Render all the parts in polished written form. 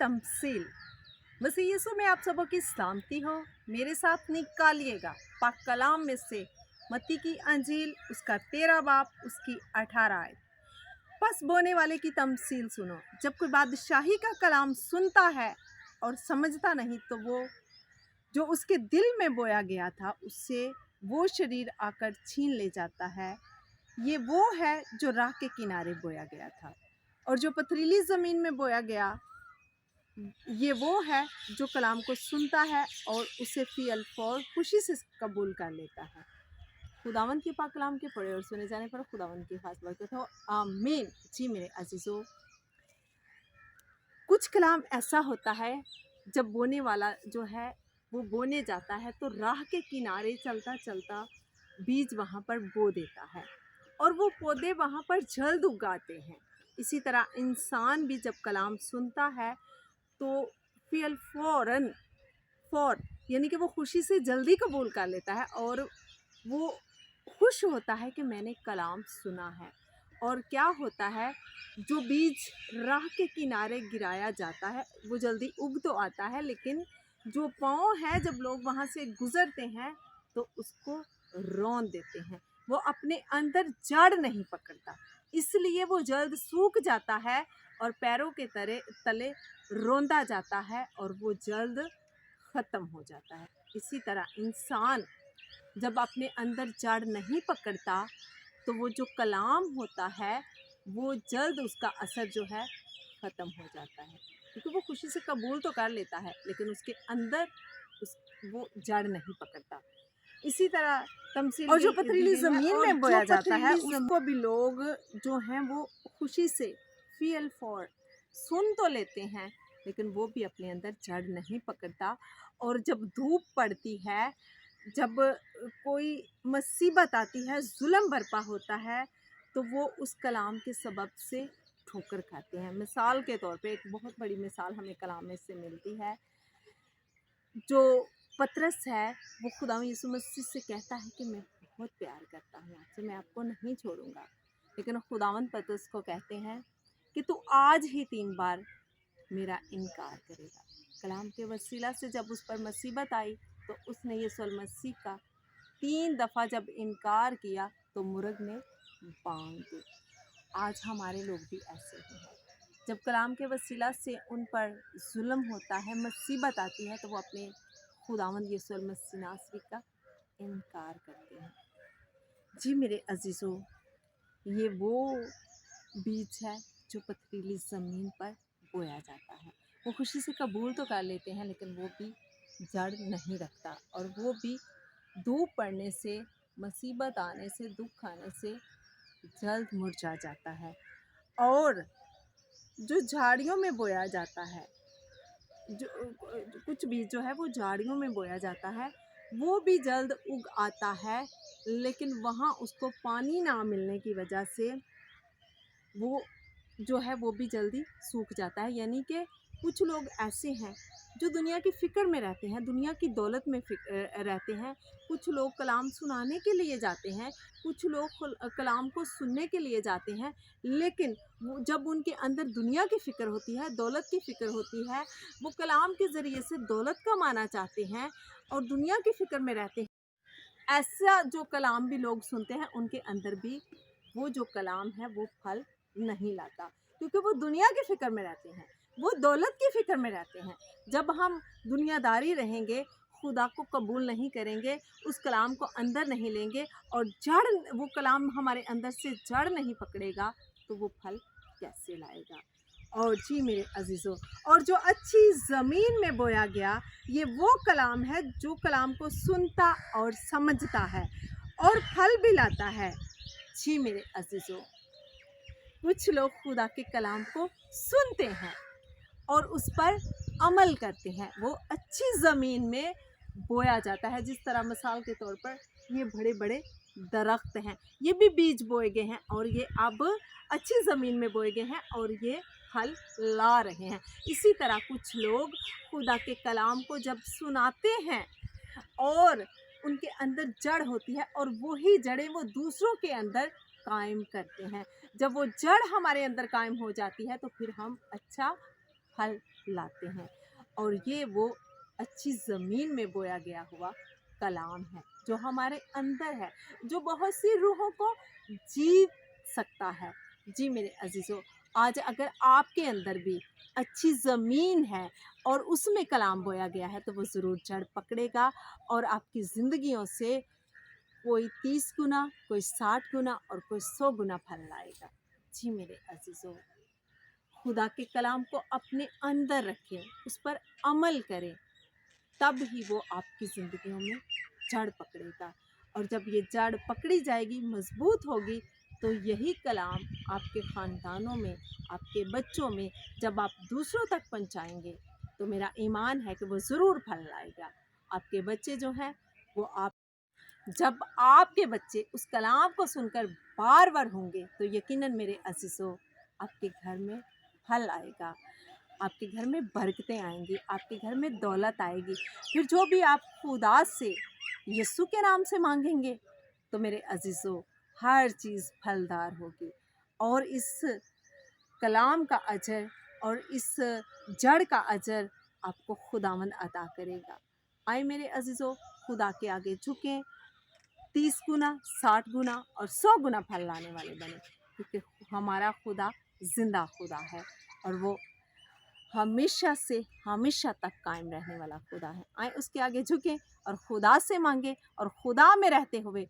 तमसील। मसीह यीशु में आप सबों की सलामती हो। मेरे साथ निकालिएगा पाक कलाम में से मत्ती की अंजील उसका 13 बाब उसकी 18 आयत। बस बोने वाले की तमसील सुनो। जब कोई बादशाही का कलाम सुनता है और समझता नहीं तो वो जो उसके दिल में बोया गया था उससे वो शरीर आकर छीन ले जाता है। ये वो है जो राह के किनारे बोया गया था और जो पथरीली ज़मीन में बोया गया, ये वो है जो कलाम को सुनता है और उसे फी अल-फौर खुशी से कबूल कर लेता है। खुदावंद के पाक कलाम के पढ़े और सुने जाने पर खुदावंद की खास बरकत हो, आमीन। जी मेरे अजीज़ों, कुछ कलाम ऐसा होता है जब बोने वाला जो है वो बोने जाता है तो राह के किनारे चलता चलता बीज वहाँ पर बो देता है और वो पौधे वहाँ पर जल्द उगाते हैं। इसी तरह इंसान भी जब कलाम सुनता है तो फिर फ़ौरन यानी कि वो खुशी से जल्दी कबूल कर लेता है और वो खुश होता है कि मैंने कलाम सुना है। और क्या होता है, जो बीज राह के किनारे गिराया जाता है वो जल्दी उग तो आता है, लेकिन जो पाँव है जब लोग वहाँ से गुज़रते हैं तो उसको रौंद देते हैं। वो अपने अंदर जड़ नहीं पकड़ता, इसलिए वो जल्द सूख जाता है और पैरों के तले रौंदा जाता है और वो जल्द ख़त्म हो जाता है। इसी तरह इंसान जब अपने अंदर जड़ नहीं पकड़ता तो वो जो कलाम होता है वो जल्द उसका असर जो है ख़त्म हो जाता है, क्योंकि वो खुशी से कबूल तो कर लेता है लेकिन उसके अंदर वो जड़ नहीं पकड़ता। इसी तरह तमसील और जो पथरीली ज़मीन में बोया जाता है उसको भी लोग जो हैं वो खुशी से फी अल-फौर सुन तो लेते हैं लेकिन वो भी अपने अंदर जड़ नहीं पकड़ता। और जब धूप पड़ती है, जब कोई मुसीबत आती है, जुल्म बरपा होता है, तो वो उस कलाम के सबब से ठोकर खाते हैं। मिसाल के तौर पे एक बहुत बड़ी मिसाल हमें कलाम में से मिलती है। जो पतरस है वो खुदा यीशु मसीह से कहता है कि मैं बहुत प्यार करता हूँ आपसे, मैं आपको नहीं छोड़ूंगा, लेकिन खुदावंद पतरस को कहते हैं कि तू आज ही 3 बार मेरा इनकार करेगा। कलाम के वसीला से जब उस पर मुसीबत आई तो उसने यीशु मसीह का 3 दफ़ा जब इनकार किया तो मुर्ग ने बांग दी। आज हमारे लोग भी ऐसे ही हैं। जब कलाम के वसीला से उन पर जुल्म होता है, मुसीबत आती है, तो वो अपने खुदावंद यीशु मसीह नासरी का इनकार करते हैं। जी मेरे अजीज़ों, ये वो बीज है जो पथरीली ज़मीन पर बोया जाता है। वो खुशी से कबूल तो कर लेते हैं लेकिन वो भी जड़ नहीं रखता और वो भी धूप पड़ने से, मुसीबत आने से, दुख आने से जल्द मुरझा जाता है। और जो झाड़ियों में बोया जाता है, जो कुछ बीज जो है वो झाड़ियों में बोया जाता है, वो भी जल्द उग आता है, लेकिन वहाँ उसको पानी ना मिलने की वजह से वो जो है वो भी जल्दी सूख जाता है। यानी कि कुछ लोग ऐसे हैं जो दुनिया की फ़िक्र में रहते हैं, दुनिया की दौलत में रहते हैं। कुछ लोग कलाम सुनाने के लिए जाते हैं, कुछ लोग कलाम को सुनने के लिए जाते हैं, लेकिन वो जब उनके अंदर दुनिया की फ़िक्र होती है, दौलत की फ़िक्र होती है, वो कलाम के ज़रिए से दौलत कमाना चाहते हैं और दुनिया की फ़िक्र में रहते हैं। ऐसा जो कलाम भी लोग सुनते हैं उनके अंदर भी वो जो कलाम है वो फल नहीं लाता, क्योंकि वो दुनिया की फ़िक्र में रहते हैं, वो दौलत की फ़िक्र में रहते हैं। जब हम दुनियादारी रहेंगे, खुदा को कबूल नहीं करेंगे, उस कलाम को अंदर नहीं लेंगे और वो कलाम हमारे अंदर से जड़ नहीं पकड़ेगा तो वो फल कैसे लाएगा। और जी मेरे अजीज़ों, और जो अच्छी ज़मीन में बोया गया, ये वो कलाम है जो कलाम को सुनता और समझता है और फल भी लाता है। जी मेरे अजीज़ों, कुछ लोग खुदा के कलाम को सुनते हैं और उस पर अमल करते हैं, वो अच्छी ज़मीन में बोया जाता है। जिस तरह मिसाल के तौर पर ये बड़े बड़े दरख्त हैं, ये भी बीज बोए गए हैं और ये अब अच्छी ज़मीन में बोए गए हैं और ये फल ला रहे हैं। इसी तरह कुछ लोग खुदा के कलाम को जब सुनाते हैं और उनके अंदर जड़ होती है और वही जड़ें वो दूसरों के अंदर कायम करते हैं। जब वो जड़ हमारे अंदर कायम हो जाती है तो फिर हम अच्छा फल लाते हैं। और ये वो अच्छी ज़मीन में बोया गया हुआ कलाम है जो हमारे अंदर है, जो बहुत सी रूहों को जीत सकता है। जी मेरे अजीज़ों, आज अगर आपके अंदर भी अच्छी ज़मीन है और उसमें कलाम बोया गया है तो वो ज़रूर जड़ पकड़ेगा और आपकी ज़िंदगियों से कोई 30 गुना, कोई 60 गुना और कोई 100 गुना फल लाएगा। जी मेरे अजीज़ों, खुदा के कलाम को अपने अंदर रखें, उस पर अमल करें, तब ही वो आपकी ज़िंदगियों में जड़ पकड़ेगा। और जब ये जड़ पकड़ी जाएगी, मज़बूत होगी, तो यही कलाम आपके ख़ानदानों में, आपके बच्चों में जब आप दूसरों तक पहुँचाएँगे, तो मेरा ईमान है कि वो ज़रूर फल लाएगा। आपके बच्चे जो हैं वो जब आपके बच्चे उस कलाम को सुनकर बार-बार होंगे, तो यकीनन मेरे अज़ीज़ों, आपके घर में फल आएगा, आपके घर में बरकतें आएँगी, आपके घर में दौलत आएगी। फिर जो भी आप खुदा से यीशु के नाम से मांगेंगे, तो मेरे अज़ीज़ों, हर चीज़ फलदार होगी। और इस कलाम का अजर और इस जड़ का अजर आपको खुदावंद अता करेगा। आए मेरे अज़ीज़ों, खुदा के आगे झुकें, 30 गुना, 60 गुना और 100 गुना फल लाने वाले बने, क्योंकि हमारा खुदा ज़िंदा खुदा है और वो हमेशा से हमेशा तक कायम रहने वाला खुदा है। आए उसके आगे झुकें और खुदा से मांगें और खुदा में रहते हुए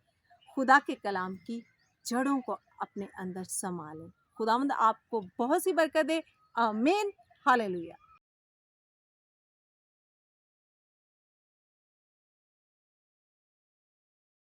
खुदा के कलाम की जड़ों को अपने अंदर समा लें। खुदावंद आपको बहुत सी बरकत दे। आमीन। हालेलुया।